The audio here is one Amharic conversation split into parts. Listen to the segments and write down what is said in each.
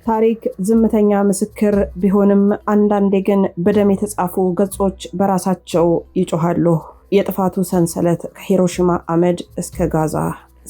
ታሪክ ዝምተኛ ምስክር ቢሆንም አንዳንዴ ግን በደም የተጻፉ ገጾች በራሳቸው ይጮሃሉ። የጥፋቱ ሰንሰለት ከሂሮሺማ አመድ እስከ ጋዛ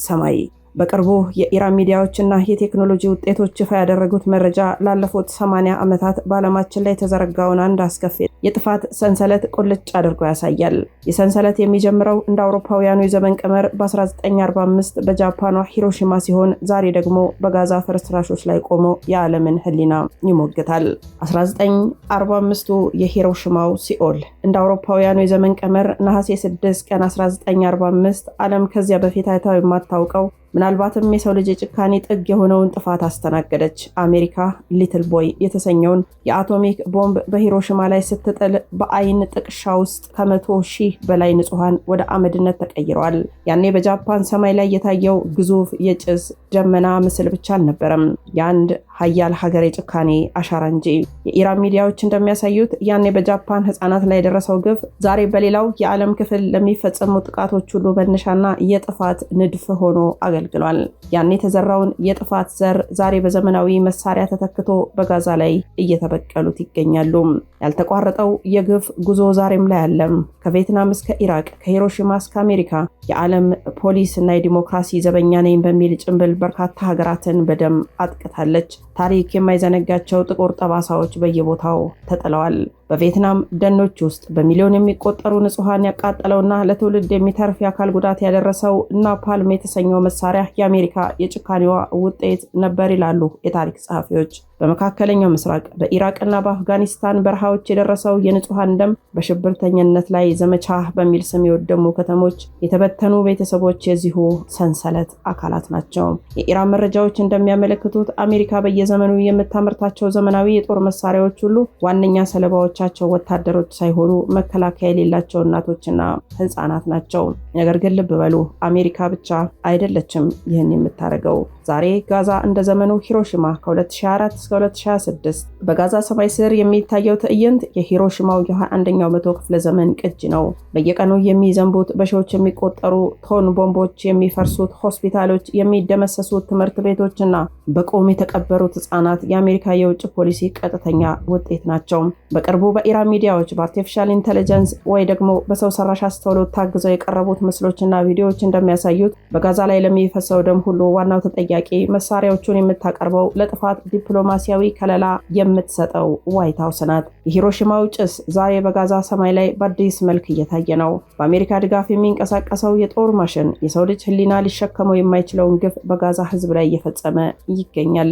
ሰማይ። በቅርቡ የኢራን ሚዲያዎችና የቴክኖሎጂ ውጤቶች ይፋ ያደረጉት መረጃ ላለፉት 80 ዓመታት በዓለማችን ላይ የተዘረጋውን አንድ አስከፊ የጥፋት ሰንሰለት ቁልጭ አድርጎ ያሳያል። የሰንሰለት የሚጀምረው እንደ አውሮፓውያኑ የዘመን ቀመር በ1945 በጃፓኗ ሂሮሺማ ሲሆን ዛሬ ደግሞ በጋዛ ፍርስራሾች ላይ ቆሞ የዓለምን ሕሊና ይሞግታል። 1945ቱ የሂሮሺማው ሲኦል እንደ አውሮፓውያኑ የዘመን ቀመር ነሐሴ 6 ቀን 1945 ዓለም ከዚያ በፊት አይታው የማታውቀው ምናልባትም የሰው ልጅ የጭካኔ ጥግ የሆነውን ጥፋት አስተናገደች። አሜሪካ ሊትል ቦይ የተሰኘውን የአቶሚክ ቦምብ በሂሮሺማ ላይ ስትጥል በአይን ጥቅሻ ውስጥ ከ100,000 በላይ ንጹሃን ወደ አመድነት ተቀይረዋል። ያኔ በጃፓን ሰማይ ላይ የታየው ግዙፍ የጭስ ደመና ምስል ብቻ አልነበረም፣ የአንድ ሀያል ሀገር የጭካኔ አሻራ እንጂ። የኢራን ሚዲያዎች እንደሚያሳዩት ያኔ በጃፓን ህፃናት ላይ የደረሰው ግፍ ዛሬ በሌላው የዓለም ክፍል ለሚፈጸሙ ጥቃቶች ሁሉ መነሻና የጥፋት ንድፍ ሆኖ አገልግሏል። ያኔ የተዘራውን የጥፋት ዘር ዛሬ በዘመናዊ መሳሪያ ተተክቶ በጋዛ ላይ እየተበቀሉት ይገኛሉ። ያልተቋረጠው የግፍ ጉዞ ዛሬም ላይ አለም። ከቪየትናም እስከ ኢራቅ፣ ከሂሮሺማ እስከ አሜሪካ የዓለም ፖሊስ እና የዲሞክራሲ ዘበኛ ነኝ በሚል ጭንብል በርካታ ሀገራትን በደም አጥቅታለች። ታሪክ የማይዘነጋቸው ጥቁር ጠባሳዎች በየቦታው ተጥለዋል። በቪየትናም ደኖች ውስጥ በሚሊዮን የሚቆጠሩ ንጹሃን ያቃጠለውና ለትውልድ የሚተርፍ የአካል ጉዳት ያደረሰው ናፓልም የተሰኘው መሳሪያ የአሜሪካ የጭካኔዋ ውጤት ነበር ይላሉ የታሪክ ጸሐፊዎች። በመካከለኛው ምስራቅ በኢራቅና በአፍጋኒስታን በረሃዎች የደረሰው የንጹሃን ደም፣ በሽብርተኝነት ላይ ዘመቻ በሚል ስም የወደሙ ከተሞች፣ የተበተኑ ቤተሰቦች የዚሁ ሰንሰለት አካላት ናቸው። የኢራን መረጃዎች እንደሚያመለክቱት አሜሪካ በየዘመኑ የምታመርታቸው ዘመናዊ የጦር መሳሪያዎች ሁሉ ዋነኛ ሰለባዎቻቸው ወታደሮች ሳይሆኑ መከላከያ የሌላቸው እናቶችና ህፃናት ናቸው። ነገር ግን ልብ በሉ፣ አሜሪካ ብቻ አይደለችም ይህን የምታደርገው። ዛሬ ጋዛ እንደ ዘመኑ ሂሮሺማ ከ2004 እስከ 2026 በጋዛ ሰማይ ስር የሚታየው ትዕይንት የሂሮሺማው የ21ኛው መቶ ክፍለ ዘመን ቅጅ ነው። በየቀኑ የሚዘንቡት በሺዎች የሚቆጠሩ ቶን ቦምቦች፣ የሚፈርሱት ሆስፒታሎች፣ የሚደመሰሱት ትምህርት ቤቶችና በቆም የተቀበሩት ህፃናት የአሜሪካ የውጭ ፖሊሲ ቀጥተኛ ውጤት ናቸው። በቅርቡ በኢራን ሚዲያዎች በአርቲፊሻል ኢንተለጀንስ ወይ ደግሞ በሰው ሰራሽ አስተውሎት ታግዘው የቀረቡት ምስሎችና ቪዲዮዎች እንደሚያሳዩት በጋዛ ላይ ለሚፈሰው ደም ሁሉ ዋናው ተጠያቂ መሳሪያዎቹን የምታቀርበው ለጥፋት ዲፕሎማሲያዊ ከለላ የምትሰጠው ዋይት ሃውስ ናት። የሂሮሺማው ጭስ ዛሬ በጋዛ ሰማይ ላይ በአዲስ መልክ እየታየ ነው። በአሜሪካ ድጋፍ የሚንቀሳቀሰው የጦር ማሽን የሰው ልጅ ህሊና ሊሸከመው የማይችለውን ግፍ በጋዛ ህዝብ ላይ እየፈጸመ ይገኛል።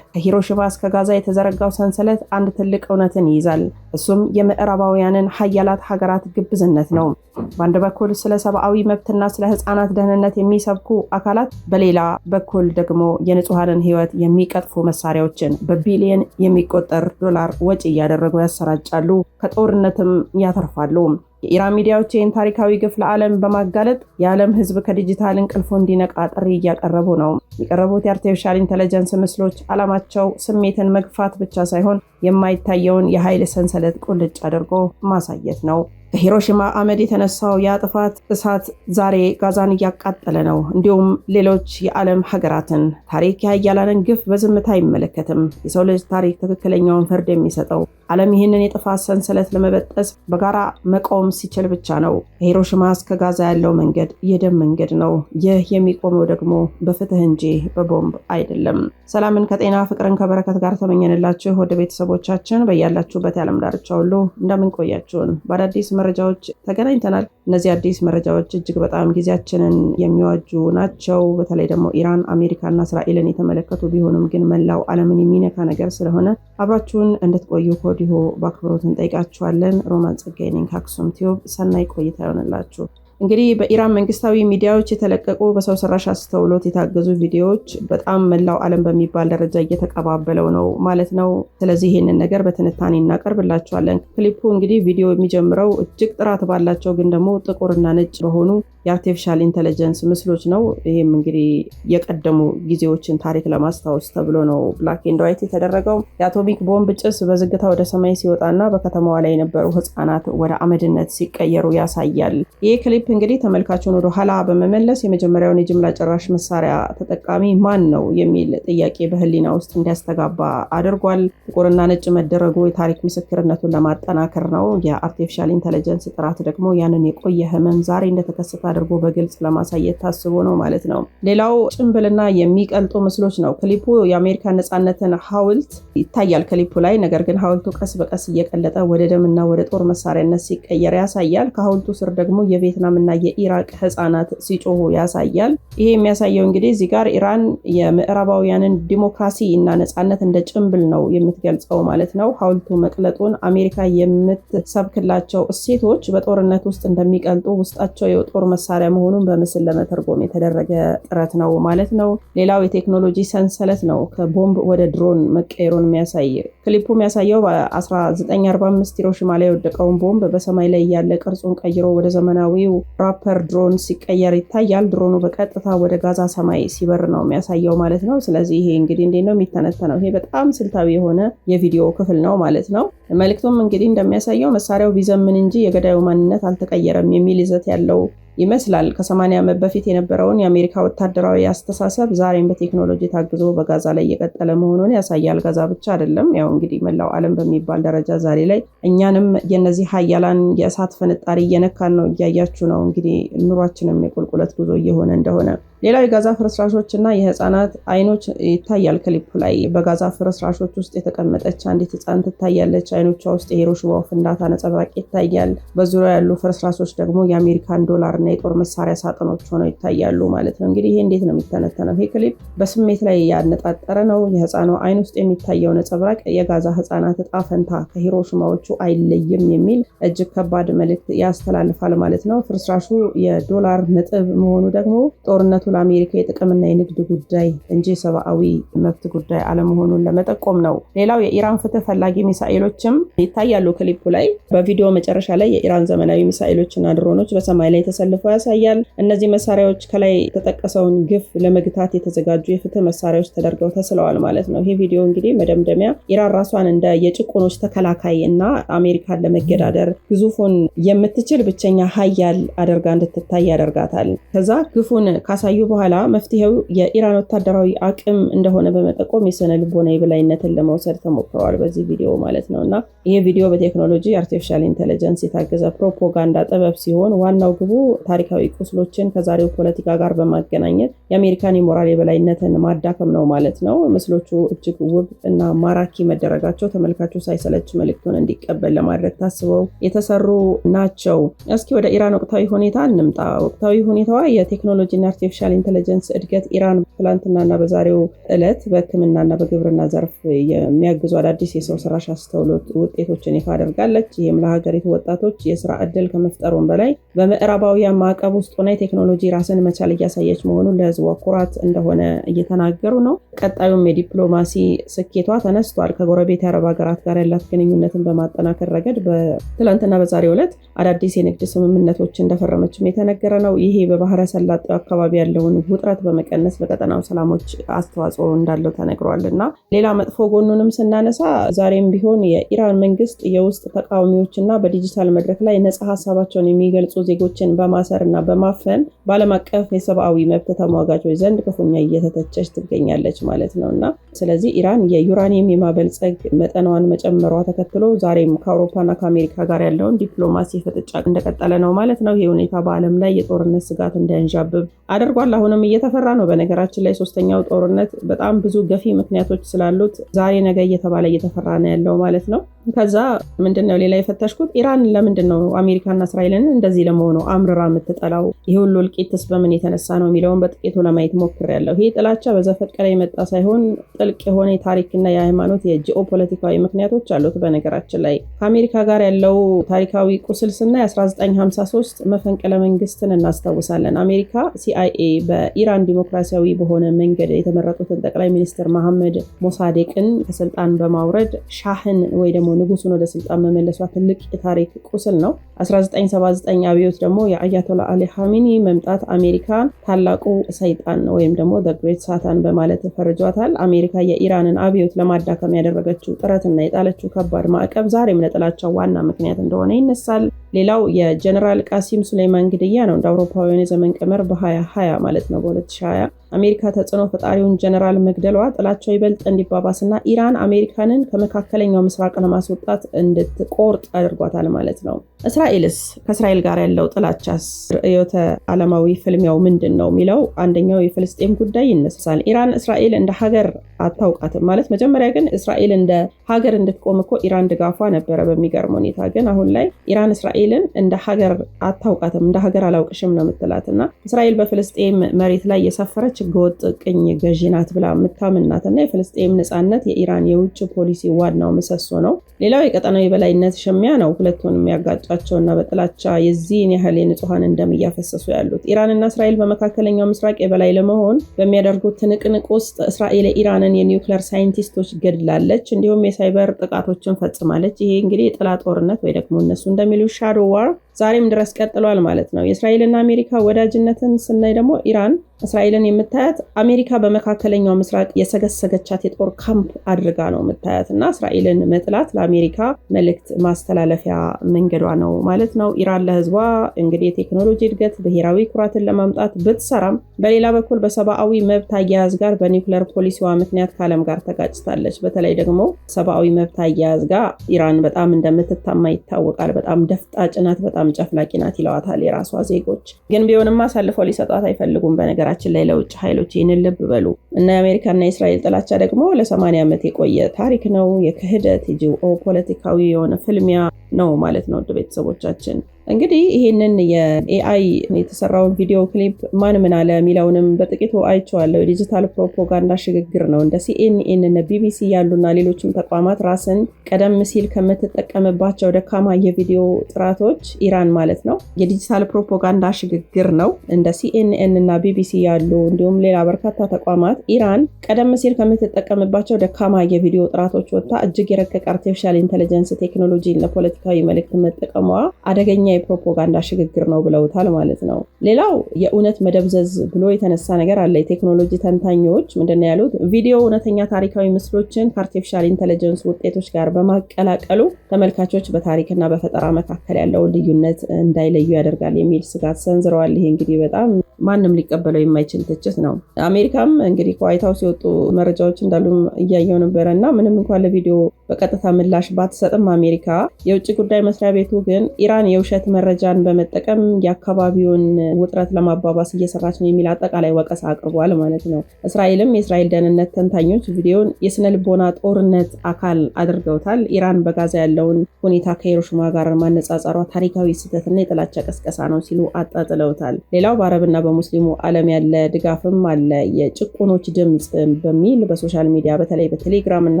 ከሂሮሺማ እስከ ጋዛ የተዘረጋው ሰንሰለት አንድ ትልቅ እውነትን ይይዛል። እሱም የምዕራባውያንን ሀያላት ሀገራት ግብዝነት ነው። በአንድ በኩል ስለ ሰብአዊ መብትና ስለ ህፃናት ደህንነት የሚሰብኩ አካላት፣ በሌላ በኩል ደግሞ የንጹሃንን ህይወት የሚቀጥፉ መሳሪያዎችን በቢሊየን የሚቆጠር ዶላር ወጪ እያደረጉ ያሰራጫሉ፣ ከጦርነትም ያተርፋሉ። የኢራን ሚዲያዎች ይህን ታሪካዊ ግፍ ለዓለም በማጋለጥ የዓለም ህዝብ ከዲጂታል እንቅልፉ እንዲነቃ ጥሪ እያቀረቡ ነው። የቀረቡት የአርቲፊሻል ኢንተለጀንስ ምስሎች ዓላማቸው ስሜትን መግፋት ብቻ ሳይሆን የማይታየውን የኃይል ሰንሰለት ቁልጭ አድርጎ ማሳየት ነው። ከሂሮሺማ አመድ የተነሳው የጥፋት እሳት ዛሬ ጋዛን እያቃጠለ ነው። እንዲሁም ሌሎች የዓለም ሀገራትን። ታሪክ የሀያላንን ግፍ በዝምታ አይመለከትም። የሰው ልጅ ታሪክ ትክክለኛውን ፍርድ የሚሰጠው ዓለም ይህንን የጥፋት ሰንሰለት ለመበጠስ በጋራ መቆም ሲችል ብቻ ነው። ከሂሮሺማ እስከ ጋዛ ያለው መንገድ የደም መንገድ ነው። ይህ የሚቆመው ደግሞ በፍትህ እንጂ በቦምብ አይደለም። ሰላምን ከጤና ፍቅርን ከበረከት ጋር ተመኘንላችሁ ወደ ቤተሰቦቻችን በያላችሁበት የዓለም ዳርቻ ሁሉ እንደምንቆያችሁን በአዳዲስ መረጃዎች ተገናኝተናል። እነዚህ አዲስ መረጃዎች እጅግ በጣም ጊዜያችንን የሚዋጁ ናቸው። በተለይ ደግሞ ኢራን፣ አሜሪካና እስራኤልን የተመለከቱ ቢሆኑም ግን መላው ዓለምን የሚነካ ነገር ስለሆነ አብራችሁን እንድትቆዩ ከወዲሁ በአክብሮት እንጠይቃችኋለን። ሮማን ጸጋዬ ነኝ ከአክሱም ቲዩብ። ሰናይ ቆይታ ይሆንላችሁ። እንግዲህ በኢራን መንግስታዊ ሚዲያዎች የተለቀቁ በሰው ሰራሽ አስተውሎት የታገዙ ቪዲዮዎች በጣም መላው ዓለም በሚባል ደረጃ እየተቀባበለው ነው ማለት ነው። ስለዚህ ይህንን ነገር በትንታኔ እናቀርብላችኋለን። ክሊፑ እንግዲህ ቪዲዮ የሚጀምረው እጅግ ጥራት ባላቸው ግን ደግሞ ጥቁርና ነጭ በሆኑ የአርቲፊሻል ኢንተለጀንስ ምስሎች ነው። ይህም እንግዲህ የቀደሙ ጊዜዎችን ታሪክ ለማስታወስ ተብሎ ነው ብላክ ኤንድ ዋይት የተደረገው። የአቶሚክ ቦምብ ጭስ በዝግታ ወደ ሰማይ ሲወጣና በከተማዋ ላይ የነበሩ ህፃናት ወደ አመድነት ሲቀየሩ ያሳያል። ይህ ክሊፕ ክሊፕ እንግዲህ ተመልካቹን ወደ ኋላ በመመለስ የመጀመሪያውን የጅምላ ጨራሽ መሳሪያ ተጠቃሚ ማን ነው የሚል ጥያቄ በህሊና ውስጥ እንዲያስተጋባ አድርጓል። ጥቁርና ነጭ መደረጉ የታሪክ ምስክርነቱን ለማጠናከር ነው። የአርቲፊሻል ኢንተለጀንስ ጥራት ደግሞ ያንን የቆየ ህመም ዛሬ እንደተከሰተ አድርጎ በግልጽ ለማሳየት ታስቦ ነው ማለት ነው። ሌላው ጭንብልና የሚቀልጡ ምስሎች ነው። ክሊፑ የአሜሪካን ነጻነትን ሐውልት ይታያል ክሊፑ ላይ። ነገር ግን ሐውልቱ ቀስ በቀስ እየቀለጠ ወደ ደምና ወደ ጦር መሳሪያነት ሲቀየር ያሳያል። ከሐውልቱ ስር ደግሞ የቪየትናም እና የኢራቅ ህፃናት ሲጮሁ ያሳያል። ይሄ የሚያሳየው እንግዲህ እዚህ ጋር ኢራን የምዕራባውያንን ዲሞክራሲ እና ነጻነት እንደ ጭንብል ነው የምትገልጸው ማለት ነው። ሐውልቱ መቅለጡን አሜሪካ የምትሰብክላቸው እሴቶች በጦርነት ውስጥ እንደሚቀልጡ ውስጣቸው የጦር መሳሪያ መሆኑን በምስል ለመተርጎም የተደረገ ጥረት ነው ማለት ነው። ሌላው የቴክኖሎጂ ሰንሰለት ነው ከቦምብ ወደ ድሮን መቀየሩን የሚያሳይ ክሊፑ የሚያሳየው በ1945 ሂሮሺማ ላይ የወደቀውን ቦምብ በሰማይ ላይ ያለ ቅርጹን ቀይሮ ወደ ዘመናዊው ራፐር ድሮን ሲቀየር ይታያል። ድሮኑ በቀጥታ ወደ ጋዛ ሰማይ ሲበር ነው የሚያሳየው ማለት ነው። ስለዚህ ይሄ እንግዲህ እንዴት ነው የሚተነተነው? ይሄ በጣም ስልታዊ የሆነ የቪዲዮ ክፍል ነው ማለት ነው። መልእክቱም እንግዲህ እንደሚያሳየው መሳሪያው ቢዘምን እንጂ የገዳዩ ማንነት አልተቀየረም የሚል ይዘት ያለው ይመስላል። ከ80 ዓመት በፊት የነበረውን የአሜሪካ ወታደራዊ አስተሳሰብ ዛሬም በቴክኖሎጂ ታግዞ በጋዛ ላይ እየቀጠለ መሆኑን ያሳያል። ጋዛ ብቻ አይደለም፣ ያው እንግዲህ መላው ዓለም በሚባል ደረጃ ዛሬ ላይ እኛንም የነዚህ ሀያላን የእሳት ፍንጣሪ እየነካን ነው። እያያችሁ ነው እንግዲህ ኑሯችንም የቁልቁለት ጉዞ እየሆነ እንደሆነ። ሌላው የጋዛ ፍርስራሾች እና የህፃናት አይኖች ይታያል ክሊፑ ላይ። በጋዛ ፍርስራሾች ውስጥ የተቀመጠች አንዲት ህፃን ትታያለች። አይኖቿ ውስጥ የሂሮሺማው ፍንዳታ ነጸብራቅ ይታያል። በዙሪያ ያሉ ፍርስራሾች ደግሞ የአሜሪካን ዶላር እና የጦር መሳሪያ ሳጥኖች ሆነው ይታያሉ ማለት ነው። እንግዲህ ይሄ እንዴት ነው የሚተነተነው? ይሄ ክሊፕ በስሜት ላይ ያነጣጠረ ነው። የህፃኗ አይን ውስጥ የሚታየው ነጸብራቅ የጋዛ ህፃናት እጣ ፈንታ ከሂሮሺማዎቹ አይለይም የሚል እጅግ ከባድ መልእክት ያስተላልፋል ማለት ነው። ፍርስራሹ የዶላር ነጥብ መሆኑ ደግሞ ጦርነቱ ለአሜሪካ የጥቅምና የንግድ ጉዳይ እንጂ ሰብአዊ መብት ጉዳይ አለመሆኑን ለመጠቆም ነው። ሌላው የኢራን ፍትህ ፈላጊ ሚሳኤሎችም ይታያሉ ክሊፑ ላይ። በቪዲዮ መጨረሻ ላይ የኢራን ዘመናዊ ሚሳኤሎችና ድሮኖች በሰማይ ላይ ተሰልፈው ያሳያል። እነዚህ መሳሪያዎች ከላይ የተጠቀሰውን ግፍ ለመግታት የተዘጋጁ የፍትህ መሳሪያዎች ተደርገው ተስለዋል ማለት ነው። ይህ ቪዲዮ እንግዲህ መደምደሚያ ኢራን ራሷን እንደ የጭቁኖች ተከላካይ እና አሜሪካን ለመገዳደር ግዙፉን የምትችል ብቸኛ ሀያል አድርጋ እንድትታይ ያደርጋታል። ከዛ ግፉን ካሳዩ በኋላ መፍትሄው የኢራን ወታደራዊ አቅም እንደሆነ በመጠቆም የስነ ልቦና የበላይነትን ለመውሰድ ተሞክረዋል በዚህ ቪዲዮ ማለት ነው። እና ይህ ቪዲዮ በቴክኖሎጂ አርቲፊሻል ኢንተለጀንስ የታገዘ ፕሮፓጋንዳ ጥበብ ሲሆን ዋናው ግቡ ታሪካዊ ቁስሎችን ከዛሬው ፖለቲካ ጋር በማገናኘት የአሜሪካን የሞራል የበላይነትን ማዳከም ነው ማለት ነው። ምስሎቹ እጅግ ውብ እና ማራኪ መደረጋቸው ተመልካቹ ሳይሰለች መልእክቱን እንዲቀበል ለማድረግ ታስበው የተሰሩ ናቸው። እስኪ ወደ ኢራን ወቅታዊ ሁኔታ እንምጣ። ወቅታዊ ሁኔታዋ የቴክኖሎጂና አርቲፊሻል ኢንተለጀንስ እድገት ኢራን ትላንትናና በዛሬው ዕለት በሕክምናና በግብርና ዘርፍ የሚያግዙ አዳዲስ የሰው ሰራሽ አስተውሎት ውጤቶችን ይፋ አድርጋለች። ይህም ለሀገሪቱ ወጣቶች የስራ ዕድል ከመፍጠሩም በላይ በምዕራባውያን ማዕቀብ ውስጥ ሆና የቴክኖሎጂ ራስን መቻል እያሳየች መሆኑን ለህዝቧ ኩራት እንደሆነ እየተናገሩ ነው። ቀጣዩም የዲፕሎማሲ ስኬቷ ተነስቷል። ከጎረቤት የአረብ ሀገራት ጋር ያላት ግንኙነትን በማጠናከር ረገድ በትላንትና በዛሬው ዕለት አዳዲስ የንግድ ስምምነቶች እንደፈረመችም የተነገረ ነው። ይሄ በባህረ ሰላጤው አካባቢ ያለውን ውጥረት በመቀነስ ለቀጠናው ሰላሞች አስተዋጽኦ እንዳለው ተነግሯል። እና ሌላ መጥፎ ጎኑንም ስናነሳ ዛሬም ቢሆን የኢራን መንግስት የውስጥ ተቃዋሚዎችና በዲጂታል መድረክ ላይ ነጻ ሀሳባቸውን የሚገልጹ ዜጎችን በማሰር እና በማፈን በዓለም አቀፍ የሰብአዊ መብት ተሟጋቾች ዘንድ ክፉኛ እየተተቸች ትገኛለች ማለት ነው። እና ስለዚህ ኢራን የዩራኒየም የማበልጸግ መጠኗን መጨመሯ ተከትሎ ዛሬም ከአውሮፓና ከአሜሪካ ጋር ያለውን ዲፕሎማሲ ፍጥጫ እንደቀጠለ ነው ማለት ነው። ይህ ሁኔታ በዓለም ላይ የጦርነት ስጋት እንዳያንዣብብ አድርጓል። አሁንም እየተፈራ ነው። በነገራችን ላይ ሶስተኛው ጦርነት በጣም ብዙ ገፊ ምክንያቶች ስላሉት ዛሬ ነገ እየተባለ እየተፈራ ነው ያለው ማለት ነው። ከዛ ምንድነው ሌላ የፈተሽኩት ኢራን ለምንድነው አሜሪካና እስራኤልን እንደዚህ ለመሆኑ አምርራ የምትጠላው? ይህ ሁሉ እልቂትስ በምን የተነሳ ነው የሚለውን በጥቂቱ ለማየት ሞክሬያለሁ። ይህ ጥላቻ በዘፈቀደ የመጣ ሳይሆን ጥልቅ የሆነ የታሪክና የሃይማኖት የጂኦፖለቲካዊ ምክንያቶች አሉት። በነገራችን ላይ ከአሜሪካ ጋር ያለው ታሪካዊ ቁስል ስናይ 1953 መፈንቅለ መንግስትን እናስታውሳለን። አሜሪካ ሲአይኤ በኢራን ዲሞክራሲያዊ በሆነ መንገድ የተመረጡትን ጠቅላይ ሚኒስትር መሐመድ ሞሳዴቅን ከስልጣን በማውረድ ሻህን ወይ ደግሞ ንጉሱን ወደ ስልጣን መመለሷ ትልቅ የታሪክ ቁስል ነው። 1979 አብዮት ደግሞ የአያቶላ አሊ ኻሜኒ መምጣት አሜሪካን ታላቁ ሰይጣን ወይም ደግሞ the great satan በማለት ፈርጇታል። አሜሪካ የኢራንን አብዮት ለማዳከም ያደረገችው ጥረትና የጣለችው ከባድ ማዕቀብ ዛሬም ለጥላቻው ዋና ምክንያት እንደሆነ ይነሳል። ሌላው የጀነራል ቃሲም ሱሌይማን ግድያ ነው። እንደ አውሮፓውያን የዘመን ቀመር በ2020 ማለት ነው። በ2020 አሜሪካ ተጽዕኖ ፈጣሪውን ጀነራል መግደሏ ጥላቸው ይበልጥ እንዲባባስና ኢራን አሜሪካንን ከመካከለኛው ምስራቅ ለማስወጣት እንድትቆርጥ አድርጓታል ማለት ነው። እስራኤልስ? ከእስራኤል ጋር ያለው ጥላቻስ? ርዕዮተ ዓለማዊ ፍልሚያው ምንድን ነው የሚለው አንደኛው የፍልስጤም ጉዳይ ይነሳል። ኢራን እስራኤል እንደ ሀገር አታውቃትም ማለት መጀመሪያ ግን እስራኤል እንደ ሀገር እንድትቆም እኮ ኢራን ድጋፏ ነበረ። በሚገርም ሁኔታ ግን አሁን ላይ ኢራን እስራኤልን እንደ ሀገር አታውቃትም፣ እንደ ሀገር አላውቅሽም ነው የምትላት እና እስራኤል በፍልስጤም መሬት ላይ የሰፈረች ህገወጥ ቅኝ ገዢ ናት ብላ የምታምን ናት እና የፍልስጤም ነፃነት የኢራን የውጭ ፖሊሲ ዋናው ምሰሶ ነው። ሌላው የቀጠናው የበላይነት ሽሚያ ነው ሁለቱን የሚያጋጫቸውና በጥላቻ የዚህን ያህል የንጹሐን ደም እያፈሰሱ ያሉት። ኢራንና እስራኤል በመካከለኛው ምስራቅ የበላይ ለመሆን በሚያደርጉት ትንቅንቅ ውስጥ እስራኤል የኢራንን የኒውክሌር ሳይንቲስቶች ገድላለች፣ እንዲሁም የሳይበር ጥቃቶችን ፈጽማለች። ይሄ እንግዲህ የጥላ ጦርነት ወይ ደግሞ እነሱ እንደሚሉ ሻዶ ዋር ዛሬም ድረስ ቀጥሏል ማለት ነው። የእስራኤልና አሜሪካ ወዳጅነትን ስናይ ደግሞ ኢራን እስራኤልን የምታያት አሜሪካ በመካከለኛው ምስራቅ የሰገሰገቻት የጦር ካምፕ አድርጋ ነው የምታያት እና እስራኤልን መጥላት ለአሜሪካ መልእክት ማስተላለፊያ መንገዷ ነው ማለት ነው። ኢራን ለህዝቧ እንግዲህ የቴክኖሎጂ እድገት ብሔራዊ ኩራትን ለማምጣት ብትሰራም በሌላ በኩል በሰብአዊ መብት አያያዝ ጋር በኒውክሌር ፖሊሲዋ ምክንያት ከዓለም ጋር ተጋጭታለች። በተለይ ደግሞ ሰብአዊ መብት አያያዝ ጋር ኢራን በጣም እንደምትታማ ይታወቃል። በጣም ደፍጣጭ ናት፣ በጣም ጨፍላቂ ናት ይለዋታል የራሷ ዜጎች። ግን ቢሆንም አሳልፈው ሊሰጧት አይፈልጉም። በነገራችን ላይ ለውጭ ኃይሎች ይህንን ልብ በሉ እና የአሜሪካና የእስራኤል ጥላቻ ደግሞ ለ80 ዓመት የቆየ ታሪክ ነው። የክህደት የጂኦ ፖለቲካዊ የሆነ ፍልሚያ ነው ማለት ነው። ቤተሰቦቻችን እንግዲህ ይህንን የኤአይ የተሰራውን ቪዲዮ ክሊፕ ማን ምን አለ የሚለውንም በጥቂቱ አይቼዋለሁ። የዲጂታል ፕሮፓጋንዳ ሽግግር ነው። እንደ ሲኤንኤን እና ቢቢሲ ያሉና ሌሎችም ተቋማት ራስን ቀደም ሲል ከምትጠቀምባቸው ደካማ የቪዲዮ ጥራቶች ኢራን ማለት ነው የዲጂታል ፕሮፓጋንዳ ሽግግር ነው። እንደ ሲኤንኤን እና ቢቢሲ ያሉ እንዲሁም ሌላ በርካታ ተቋማት ኢራን ቀደም ሲል ከምትጠቀምባቸው ደካማ የቪዲዮ ጥራቶች ወጥታ እጅግ የረቀቀ አርቲፊሻል ኢንተለጀንስ ቴክኖሎጂን ለፖለቲካዊ መልእክት መጠቀሟ አደገኛ የፕሮፓጋንዳ ሽግግር ነው ብለውታል ማለት ነው። ሌላው የእውነት መደብዘዝ ብሎ የተነሳ ነገር አለ። የቴክኖሎጂ ተንታኞች ምንድነው ያሉት? ቪዲዮ እውነተኛ ታሪካዊ ምስሎችን ከአርቲፊሻል ኢንተለጀንስ ውጤቶች ጋር በማቀላቀሉ ተመልካቾች በታሪክና በፈጠራ መካከል ያለውን ልዩነት እንዳይለዩ ያደርጋል የሚል ስጋት ሰንዝረዋል። ይሄ እንግዲህ በጣም ማንም ሊቀበለው የማይችል ትችት ነው። አሜሪካም እንግዲህ ከዋይት ሃውስ የወጡ መረጃዎች እንዳሉ እያየው ነበረ እና ምንም እንኳን ለቪዲዮ በቀጥታ ምላሽ ባትሰጥም አሜሪካ የውጭ ጉዳይ መስሪያ ቤቱ ግን ኢራን የውሸት መረጃን በመጠቀም የአካባቢውን ውጥረት ለማባባስ እየሰራች ነው የሚል አጠቃላይ ወቀሳ አቅርቧል ማለት ነው። እስራኤልም የእስራኤል ደህንነት ተንታኞች ቪዲዮን የስነ ልቦና ጦርነት አካል አድርገውታል። ኢራን በጋዛ ያለውን ሁኔታ ከሂሮሺማ ጋር ማነጻጸሯ ታሪካዊ ስህተትና የጥላቻ ቀስቀሳ ነው ሲሉ አጣጥለውታል። ሌላው በአረብና በሙስሊሙ ዓለም ያለ ድጋፍም አለ። የጭቁኖች ድምፅ በሚል በሶሻል ሚዲያ በተለይ በቴሌግራም እና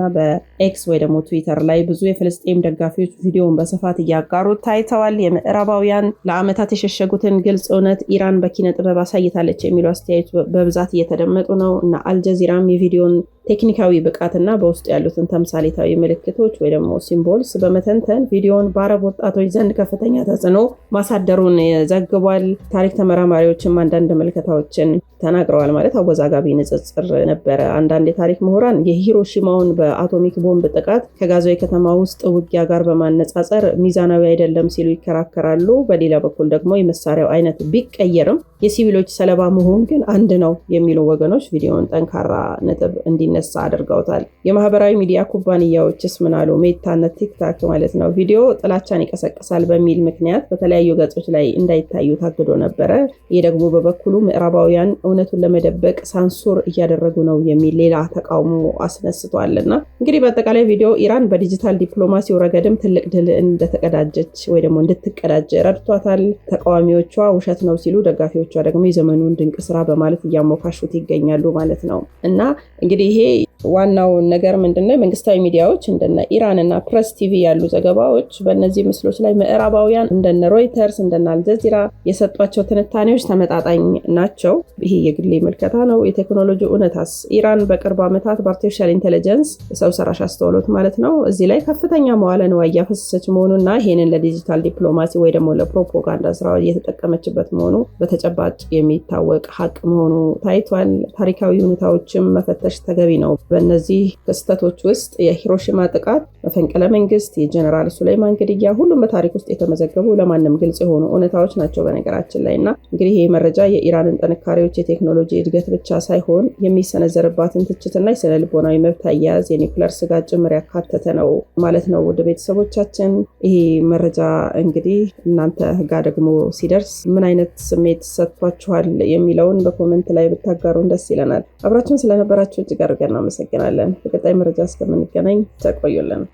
በኤክስ ወይ ደግሞ ትዊተር ላይ ብዙ የፍልስጤም ደጋፊዎች ቪዲዮን በስፋት እያጋሩት ታይተዋል። የምዕራባውያን ለዓመታት የሸሸጉትን ግልጽ እውነት ኢራን በኪነ ጥበብ አሳይታለች የሚሉ አስተያየት በብዛት እየተደመጡ ነው እና አልጀዚራም የቪዲዮን ቴክኒካዊ ብቃትና በውስጡ ያሉትን ተምሳሌታዊ ምልክቶች ወይ ደግሞ ሲምቦልስ በመተንተን ቪዲዮን በአረብ ወጣቶች ዘንድ ከፍተኛ ተጽዕኖ ማሳደሩን ዘግቧል። ታሪክ ተመራማሪዎችም አንዳንድ ምልከታዎችን ተናግረዋል። ማለት አወዛጋቢ ንጽጽር ነበረ። አንዳንድ የታሪክ ምሁራን የሂሮሺማውን በአቶሚክ ቦምብ ጥቃት ከጋዛዊ ከተማ ውስጥ ውጊያ ጋር በማነጻጸር ሚዛናዊ አይደለም ሲሉ ይከራከራሉ። በሌላ በኩል ደግሞ የመሳሪያው አይነት ቢቀየርም የሲቪሎች ሰለባ መሆን ግን አንድ ነው የሚሉ ወገኖች ቪዲዮውን ጠንካራ ነጥብ እንዲነሳ አድርገውታል። የማህበራዊ ሚዲያ ኩባንያዎችስ ምን አሉ? ሜታና ቲክታክ ማለት ነው ቪዲዮ ጥላቻን ይቀሰቅሳል በሚል ምክንያት በተለያዩ ገጾች ላይ እንዳይታዩ ታግዶ ነበረ። ይህ ደግሞ በበኩሉ ምዕራባውያን እውነቱን ለመደበቅ ሳንሱር እያደረጉ ነው የሚል ሌላ ተቃውሞ አስነስቷልና እንግዲህ በአጠቃላይ ቪዲዮ ኢራን በዲጂታል ዲፕሎማሲው ረገድም ትልቅ ድል እንደተቀዳጀች ወይ ደግሞ እንድትቀዳጀ ረድቷታል። ተቃዋሚዎቿ ውሸት ነው ሲሉ፣ ደጋፊዎቿ ደግሞ የዘመኑን ድንቅ ስራ በማለት እያሞካሹት ይገኛሉ ማለት ነው። እና እንግዲህ ይሄ ዋናው ነገር ምንድነው? መንግስታዊ ሚዲያዎች እንደነ ኢራን እና ፕሬስ ቲቪ ያሉ ዘገባዎች በእነዚህ ምስሎች ላይ ምዕራባውያን እንደነ ሮይተርስ እንደነ አልጀዚራ የሰጧቸው ትንታኔዎች ተመጣጣኝ ናቸው። ይሄ የግሌ ምልከታ ነው። የቴክኖሎጂ እውነታስ? ኢራን በቅርብ ዓመታት በአርቲፊሻል ኢንተለጀንስ ሰው ሰራሽ አስተውሎት ማለት ነው እዚህ ላይ ከፍተኛ መዋለ ንዋይ እያፈሰሰች መሆኑና ይሄንን ለዲጂታል ዲፕሎማሲ ወይ ደግሞ ለፕሮፓጋንዳ ስራ እየተጠቀመችበት መሆኑ በተጨባጭ የሚታወቅ ሀቅ መሆኑ ታይቷል። ታሪካዊ ሁኔታዎችም መፈተሽ ተገቢ ነው። በእነዚህ ክስተቶች ውስጥ የሂሮሺማ ጥቃት፣ መፈንቅለ መንግስት፣ የጀነራል ሱሌይማን ግድያ ሁሉም በታሪክ ውስጥ የተመዘገቡ ለማንም ግልጽ የሆኑ እውነታዎች ናቸው በነገራችን ላይ እና እንግዲህ ይህ መረጃ የኢራንን ጥንካሬዎች፣ የቴክኖሎጂ እድገት ብቻ ሳይሆን የሚሰነዘርባትን ትችትና የስነ ልቦናዊ መብት አያያዝ፣ የኒውክለር ስጋት ጭምር ያካተተ ነው ማለት ነው። ውድ ቤተሰቦቻችን ይሄ መረጃ እንግዲህ እናንተ ጋር ደግሞ ሲደርስ ምን አይነት ስሜት ሰጥቷችኋል የሚለውን በኮመንት ላይ ብታጋሩን ደስ ይለናል። አብራችሁን ስለነበራችሁ እጅግ አድርገን እናመሰግናለን። በቀጣይ መረጃ እስከምንገናኝ ተቆዩልን።